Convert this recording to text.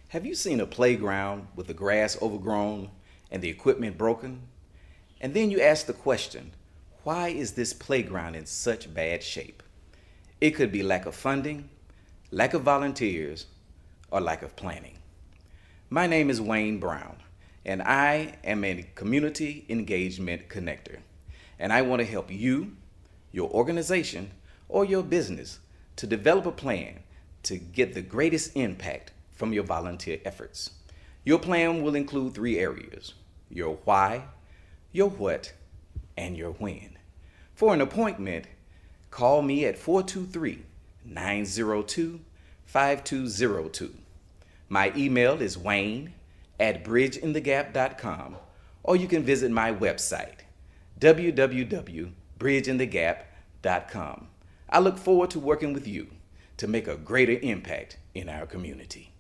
Have you seen a playground with the grass overgrown and the equipment broken? And then you ask the question, why is this playground in such bad shape? It could be lack of funding, lack of volunteers, or lack of planning. My name is Wayne Brown, and I am a community engagement connector. And I want to help you, your organization, or your business to develop a plan to get the greatest impact from your volunteer efforts. Your plan will include 3 areas: your why, your what, and your when. For an appointment, call me at 423-902-5202. My email is wayne@bridgeinthegap.com, or you can visit my website, www.bridgeinthegap.com. I look forward to working with you to make a greater impact in our community.